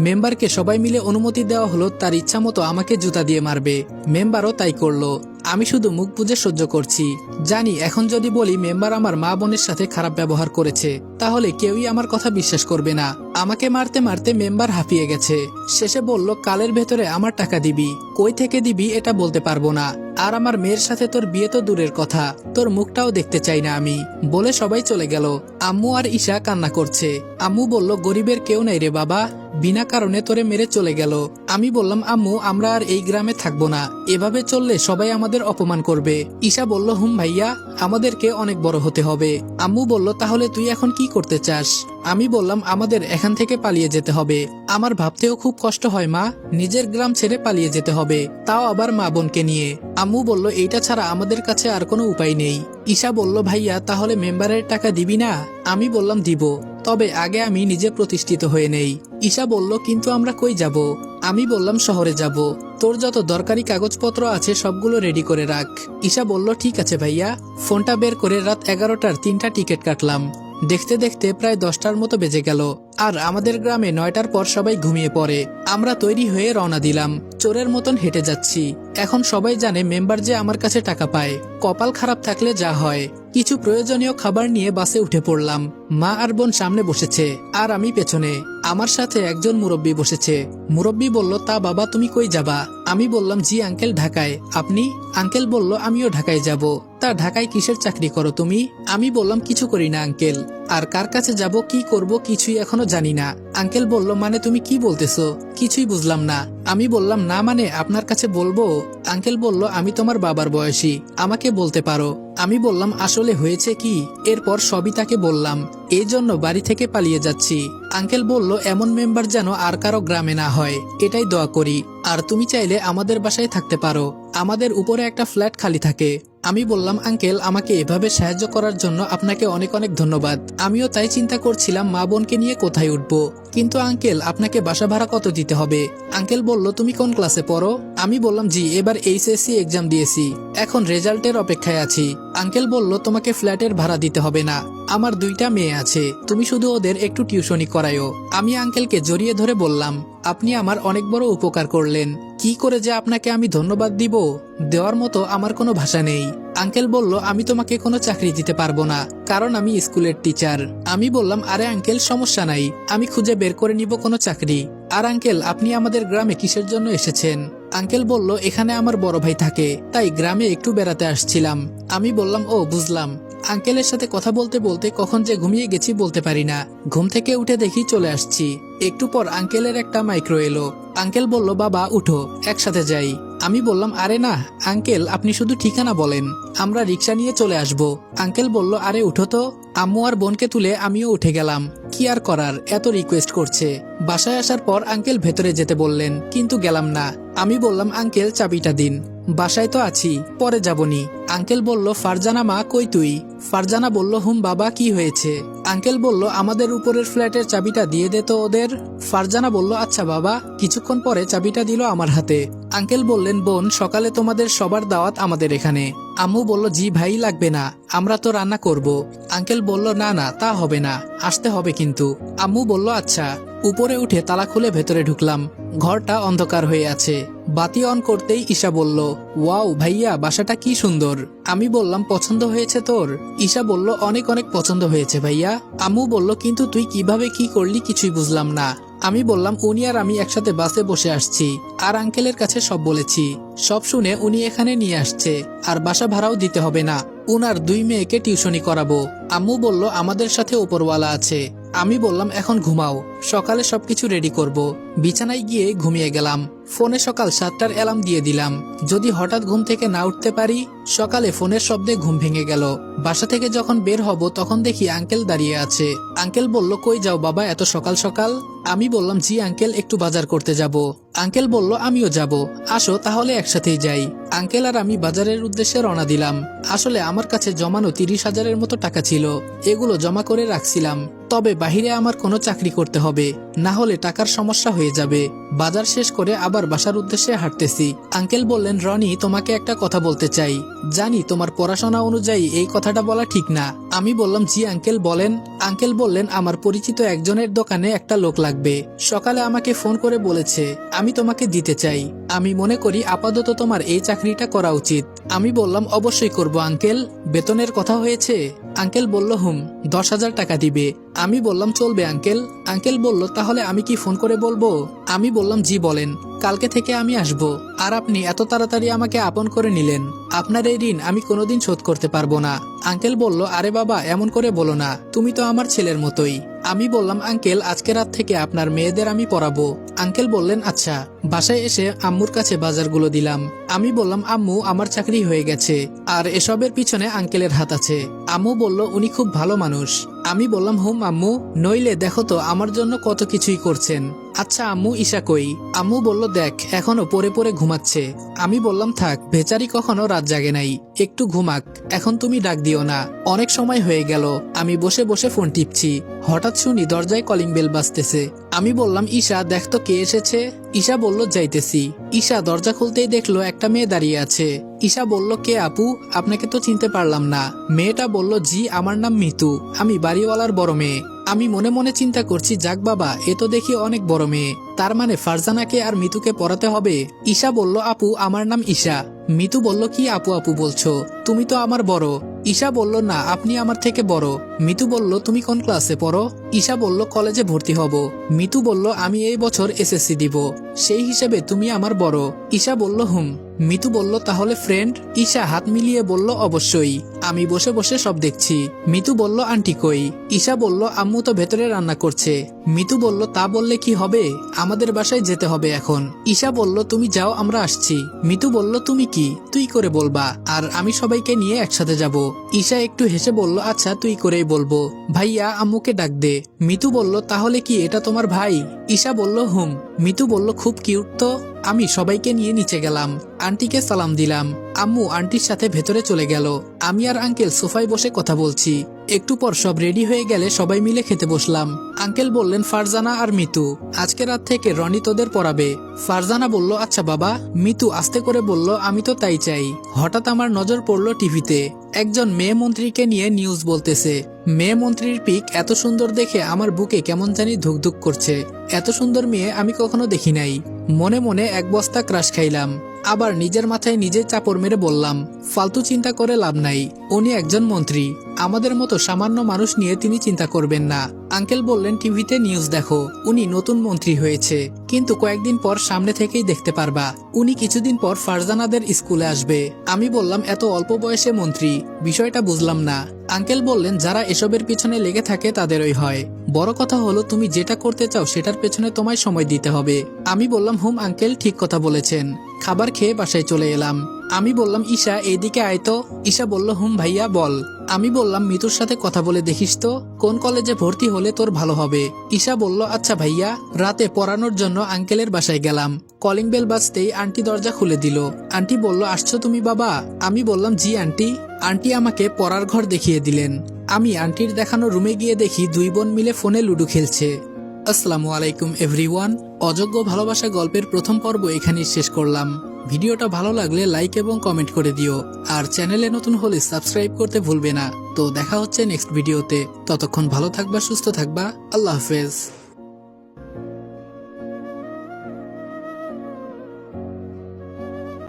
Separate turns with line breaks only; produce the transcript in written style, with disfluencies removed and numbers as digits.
মেম্বারকে সবাই মিলে অনুমতি দেওয়া হলো তার ইচ্ছা মতো আমাকে জুতা দিয়ে মারবে। মেম্বারও তাই করলো। আমি শুধু মুখ বুজে সহ্য করছি। জানি এখন যদি বলি মেম্বার আমার মা বোনের সাথে খারাপ ব্যবহার করেছে তাহলে কেউই আমার কথা বিশ্বাস করবে না। আমাকে মারতে মারতে মেম্বার হাঁপিয়ে গেছে। শেষে বলল, কালের ভেতরে আমার টাকা দিবি, কই থেকে দিবি এটা বলতে পারবো না। আর আমার মেয়ের সাথে তোর বিয়ে তো দূরের কথা, তোর মুখটাও দেখতে চাই না আমি, বলে সবাই চলে গেল। আম্মু আর ঈশা কান্না করছে। আম্মু বলল, গরিবের কেউ নাই রে বাবা, বিনা কারণে তোরে মেরে চলে গেল। আমি বললাম, আম্মু আমরা আর এই গ্রামে থাকবো না, এভাবে চললে সবাই আমাদের অপমান করবে। ঈশা বলল, হুম ভাইয়া, আমাদেরকে অনেক বড় হতে হবে। আম্মু বলল, তাহলে তুই এখন কি করতে চাস? আমি বললাম, আমাদের এখান থেকে পালিয়ে যেতে হবে। আমার ভাবতেও খুব কষ্ট হয় মা, নিজের গ্রাম ছেড়ে পালিয়ে যেতে হবে, তাও আবার মা বোনকে নিয়ে। আম্মু বলল, এইটা ছাড়া আমাদের কাছে আর কোনো উপায় নেই। ঈশা বলল, ভাইয়া তাহলে মেম্বারের টাকা দিবি না? আমি বললাম, দিব, তবে আগে আমি নিজে প্রতিষ্ঠিত হয়ে নেই। ঈশা বলল, কিন্তু আমরা কই যাব? আমি বললাম, শহরে যাব, তোর যত দরকারি কাগজপত্র আছে সবগুলো রেডি করে রাখ। ঈশা বলল, ঠিক আছে ভাইয়া। ফোনটা বের করে রাত 11টার 3টা টিকিট কাটলাম। দেখতে দেখতে প্রায় 10টার মতো বেজে গেল। আর আমাদের গ্রামে 9টার পর সবাই ঘুমিয়ে পড়ে। আমরা তৈরি হয়ে রওনা দিলাম। চোরের মতন হেঁটে যাচ্ছি। এখন সবাই জানে মেম্বার যে আমার কাছে টাকা পায়। কপাল খারাপ থাকলে যা হয়। কিছু প্রয়োজনীয় খাবার নিয়ে বাসে উঠে পড়লাম। মা আর বোন সামনে বসেছে আর আমি পেছনে। আমার সাথে একজন মুরব্বী বসেছে। মুরব্বী বলল, তা বাবা তুমি কই যাবা? আমি বললাম, জি আঙ্কেল, ঢাকায়। আপনি? আঙ্কেল বলল, আমিও ঢাকায় যাব। তা ঢাকায় কিসের চাকরি করো তুমি? আমি বললাম, কিছু করি না আঙ্কেল। আর কার কাছে যাব, কি করব কিছুই এখনো জানি না। আঙ্কেল বলল, মানে তুমি কি বলতেছো? কিছুই বুঝলাম না। আমি বললাম, না মানে আপনার কাছে বলবো। আঙ্কেল বলল, আমি তোমার বাবার বয়সী, আমাকে বলতে পারো। আমি বললাম, আসলে হয়েছে কি? এরপর সবই তাকে বললাম। এই জন্য বাড়ি থেকে পালিয়ে যাচ্ছি। আঙ্কেল বলল, এমন মেম্বার যেন আর কারো গ্রামে না হয়, এটাই দোয়া করি। আর তুমি চাইলে আমাদের বাসায় থাকতে পারো, আমাদের উপরে একটা ফ্ল্যাট খালি থাকে। আমি বললাম, আঙ্কেল আমাকে এভাবে সাহায্য করার জন্য আপনাকে অনেক অনেক ধন্যবাদ। আমিও তাই চিন্তা করছিলাম মা বোনকে নিয়ে কোথায় উঠবো। কিন্তু আঙ্কেল আপনাকে বাসা ভাড়া কত দিতে হবে? আঙ্কেল বলল, তুমি কোন ক্লাসে পড়ো? আমি বললাম, জি এবার এইচএসসি এক্সাম দিয়েছি, এখন রেজাল্টের অপেক্ষায় আছি। আঙ্কেল বলল, তোমাকে ফ্ল্যাটের ভাড়া দিতে হবে না, আমার 2টা মেয়ে আছে, তুমি শুধু ওদের একটু টিউশনি করায়ও। আমি আঙ্কেলকে জড়িয়ে ধরে বললাম, আপনি আমার অনেক বড় উপকার করলেন, কি করে যে আপনাকে আমি ধন্যবাদ দিব, দেওয়ার মতো আমার কোনো ভাষা নেই। আঙ্কেল বলল, আমি তোমাকে কোনো চাকরি দিতে পারবো না, কারণ আমি স্কুলের টিচার। আমি বললাম, আরে আঙ্কেল সমস্যা নাই, আমি খুঁজে বের করে নিব কোনো চাকরি। আর আঙ্কেল আপনি আমাদের গ্রামে কিসের জন্য এসেছেন? আঙ্কেল বলল, এখানে আমার বড় ভাই থাকে, তাই গ্রামে একটু বেড়াতে আসছিলাম। আমি বললাম, ও বুঝলাম। আঙ্কেলের সাথে কথা বলতে বলতে কখন যে ঘুমিয়ে গেছি বলতে পারি না। ঘুম থেকে উঠে দেখি চলে আসছি। একটু পর আঙ্কেলের একটা মাইক্রো এলো। আঙ্কেল বলল, বাবা উঠো, একসাথে যাই। আমি বললাম, আরে না আঙ্কেল, আপনি শুধু ঠিকানা বলেন, আমরা রিক্সা নিয়ে চলে আসব। আঙ্কেল বলল, আরে উঠো তো। আম্মু আর বোনকে তুলে আমিও উঠে গেলাম। কি আর করার, এত রিকোয়েস্ট করছে। বাসায় আসার পর আঙ্কেল ভেতরে যেতে বললেন, কিন্তু গেলাম না। আমি বললাম, আঙ্কেল চাবিটা দিন। বাসায় তো আছি, পরে যাবনি। আঙ্কেল বলল, ফারজানা মা কই তুই? ফারজানা বলল, হুম বাবা কি হয়েছে? আঙ্কেল বলল, আমাদের উপরের ফ্ল্যাটের চাবিটা দিয়ে দে তো ওদের। ফারজানা বলল, আচ্ছা বাবা। কিছুক্ষণ পরে চাবিটা দিল আমার হাতে। আঙ্কেল বললেন, বোন সকালে তোমাদের সবার দাওয়াত আমাদের এখানে। আম্মু বলল, জি ভাই লাগবে না, আমরা তো রান্না করব। আঙ্কেল বলল, না না তা হবে না, আসতে হবে কিন্তু। আম্মু বলল, আচ্ছা। উপরে উঠে তালা খুলে ভেতরে ঢুকলাম। ঘরটা অন্ধকার হয়ে আছে। বাতি অন করতেই ঈশা বলল, ওয়াও ভাইয়া বাসাটা কি সুন্দর। আমি বললাম, পছন্দ হয়েছে তোর? ঈশা বলল, অনেক অনেক পছন্দ হয়েছে ভাইয়া। আম্মু বলল, কিন্তু তুই কিভাবে কি করলি কিছুই বুঝলাম না। আমি বললাম, উনি আর আমি একসাথে বাসে বসে আসছি, আর আঙ্কেলের কাছে সব বলেছি। সব শুনে উনি এখানে নিয়ে আসছে, আর বাসা ভাড়াও দিতে হবে না, উনার 2 মেয়েকে টিউশনি করাবো। আম্মু বলল, আমাদের সাথে উপরওয়ালা আছে। আমি বললাম, এখন ঘুমাও, সকালে সবকিছু রেডি করব। বিছানায় গিয়ে ঘুমিয়ে গেলাম। ফোনে সকাল 7টার অ্যালার্ম দিয়ে দিলাম, যদি হঠাৎ ঘুম থেকে না উঠতে পারি। সকালে ফোনের শব্দে ঘুম ভেঙে গেল। বাসা থেকে যখন বের হব তখন দেখি আঙ্কেল দাঁড়িয়ে আছে। আঙ্কেল বলল, কই যাও বাবা এত সকাল সকাল? আমি বললাম, জি আঙ্কেল একটু বাজার করতে যাব। আঙ্কেল বলল, আমিও যাব, আসো তাহলে একসাথেই যাই। আঙ্কেল আর আমি বাজারের উদ্দেশ্যে রওনা দিলাম। আসলে আমার কাছে জমানো 30,000-এর মতো টাকা ছিল, এগুলো জমা করে রাখছিলাম। তবে বাহিরে আমার কোনো চাকরি করতে হবে, না হলে টাকার সমস্যা হয়ে যাবে। বাজার শেষ করে আবার বাসার উদ্দেশ্যে হাঁটতেছি। আঙ্কেল বললেন, রনি, তোমাকে একটা কথা বলতে চাই। জানি তোমার পড়াশোনা অনুযায়ী এই কথাটা বলা ঠিক না। আমি বললাম, জি আঙ্কেল বলেন। আঙ্কেল বললেন, আমার পরিচিত একজনের দোকানে একটা লোক লাগবে। সকালে আমাকে ফোন করে বলেছে আমি তোমাকে দিতে চাই। আমি মনে করি আপাতত তোমার এই চাকরিটা করা উচিত। আমি বললাম, অবশ্যই করব আঙ্কেল। বেতনের কথা হয়েছে? আঙ্কেল বলল, 10,000 টাকা দিবে। আমি বললাম, চলবে আঙ্কেল। আঙ্কেল বলল, তাহলে আমি কি ফোন করে বলবো? আমি বললাম, জি বলেন, কালকে থেকে আমি আসব। আর আপনি এত তাড়াতাড়ি আমাকে আপন করে নিলেন, আপনার এই ঋণ আমি কোনোদিন শোধ করতে পারবো না। আঙ্কেল বলল, আরে বাবা, এমন করে বলো না, তুমি তো আমার ছেলের মতোই। আমি বললাম, আঙ্কেল, আজকে রাত থেকে আপনার মেয়েদের আমি পড়াবো। আঙ্কেল বললেন, আচ্ছা। বাসায় এসে আম্মুর কাছে বাজারগুলো দিলাম। আমি বললাম, আম্মু, আমার চাকরি হয়ে গেছে, আর এসবের পিছনে আঙ্কেলের হাত আছে। আম্মু বলল, উনি খুব ভালো মানুষ। আমি বললাম, আম্মু, নইলে দেখো তো আমার জন্য কত কিছুই করছেন। আচ্ছা আম্মু, ঈশা কই? আম্মু বলল, দেখ, এখনো পড়ে পড়ে ঘুমাচ্ছে। আমি বললাম, থাক, বেচারি কখনো রাত জাগে নাই, একটু ঘুমাক, এখন তুমি ডাক দিও না, অনেক সময় হয়ে গেল। আমি বসে বসে ফোন টিপছি, হঠাৎ শুনি দরজায় কলিং বেল বাজতেছে। আমি বললাম, ঈশা, দেখ তো কে এসেছে। ঈশা বলল, যাইতেছি। ঈশা দরজা খুলতেই দেখলো একটা মেয়ে দাঁড়িয়ে আছে। ঈশা বলল, কে আপু? আপনাকে তো চিনতে পারলাম না। মেয়েটা বলল, জি, আমার নাম মিতু, আমি বাড়িওয়ালার বড় মেয়ে। আমি মনে মনে চিন্তা করছি, যাক বাবা, এ তো দেখি অনেক বড় মেয়ে, তার মানে ফারজানাকে আর মিতুকে পড়াতে হবে। ঈশা বলল, আপু, আমার নাম ঈশা। মিতু বলল, কি আপু আপু বলছো? তুমি তো আমার বড়। ঈশা বলল, না, আপনি আমার থেকে বড়। মিতু বলল, তুমি কোন ক্লাসে পড়ো? ঈশা বলল, কলেজে ভর্তি হব। মিতু বলল, আমি এই বছর এসএসসি দিব, সেই হিসেবে তুমি আমার বড়। ঈশা বলল, মিতু বলল, তাহলে ফ্রেন্ড? ঈশা হাত মিলিয়ে বলল, অবশ্যই। আমি বসে বসে সব দেখছি। মিতু বলল, আন্টি কই? ঈশা বলল, আম্মু তো ভেতরে রান্না করছে। মিতু বলল, তা বললে কি হবে, আমাদের বাসায় যেতে হবে এখন। ঈশা বলল, তুমি যাও, আমরা আসছি। মিতু বলল, তুমি কি তুই করে বলবা, আর আমি সবাইকে নিয়ে একসাথে যাব। ঈশা একটু হেসে বলল, আচ্ছা, তুই করেই বলবো। ভাইয়া, আম্মুকে ডাক দে। মিতু বলল, তাহলে কি এটা তোমার ভাই? ঈশা বলল, মিতু বলল, খুব কিউট তো। আমি সবাইকে নিয়ে নিচে গেলাম, আন্টিকে সালাম দিলাম। আম্মু আন্টির সাথে ভেতরে চলে গেল। আমি আর আঙ্কেল সোফায় বসে কথা বলছি। একটু পর সব রেডি হয়ে গেলে সবাই মিলে খেতে বসলাম। আঙ্কেল বললেন, ফারজানা আর মিতু, আজকে রাত থেকে রনি তোদের পড়াবে। ফারজানা বলল, আচ্ছা বাবা। মিতু আস্তে করে বলল, আমি তো তাই চাই। হঠাৎ আমার নজর পড়লো টিভিতে একজন মেয়ে মন্ত্রীকে নিয়ে নিউজ বলতেছে। মেয়ে মন্ত্রীর পিক এত সুন্দর দেখে আমার বুকে কেমন জানি ধুকধুক করছে। এত সুন্দর মেয়ে আমি কখনো দেখি নাই। মনে মনে এক বস্তা ক্রাশ খাইলাম। আবার নিজের মাথায় নিজে চাপড় মেরে বললাম, ফালতু চিন্তা করে লাভ নাই, উনি একজন মন্ত্রী, আমাদের মতো সামান্য মানুষ নিয়ে তিনি চিন্তা করবেন না। আঙ্কেল বললেন, টিভিতে নিউজ দেখো, উনি নতুন মন্ত্রী হয়েছে, কিন্তু কয়েকদিন পর সামনে থেকেই দেখতে পারবা, উনি কিছুদিন পর ফারজানাদের স্কুলে আসবে। আমি বললাম, এত অল্প বয়সে মন্ত্রী, বিষয়টা বুঝলাম না। আঙ্কেল বললেন, যারা এসবের পিছনে লেগে থাকে তাদেরই হয়, বড় কথা হলো তুমি যেটা করতে চাও সেটার পেছনে তোমায় সময় দিতে হবে। আমি বললাম, আঙ্কেল ঠিক কথা বলেছেন। খাবার খেয়ে বাসায় চলে এলাম। আমি বললাম, ঈশা, এইদিকে আয় তো। ঈশা বলল, ভাইয়া বল। আমি বললাম, মিতুর সাথে কথা বলে দেখিস তো, কোন কলেজে ভর্তি হলে তোর ভালো হবে। ঈশা বলল, আচ্ছা ভাইয়া। রাতে পড়ানোর জন্য আঙ্কেলের বাসায় গেলাম। কলিং বেল বাজতেই আন্টি দরজা খুলে দিল। আন্টি বলল, আসছো তুমি বাবা? আমি বললাম, জি আন্টি। আন্টি আমাকে পড়ার ঘর দেখিয়ে দিলেন। আমি আন্টির দেখানো রুমে গিয়ে দেখি দুই বোন মিলে ফোনে লুডো খেলছে। আসসালামু আলাইকুম এভরিওয়ান। অযোগ্য ভালোবাসা গল্পের প্রথম পর্ব এখানেই শেষ করলাম। ভিডিওটা ভালো লাগলে লাইক এবং কমেন্ট করে দিও, আর চ্যানেলে নতুন হলে সাবস্ক্রাইব করতে ভুলবে না। তো দেখা হচ্ছে নেক্সট ভিডিওতে। ততক্ষণ ভালো থাকবা, সুস্থ থাকবা। আল্লাহ হাফেজ।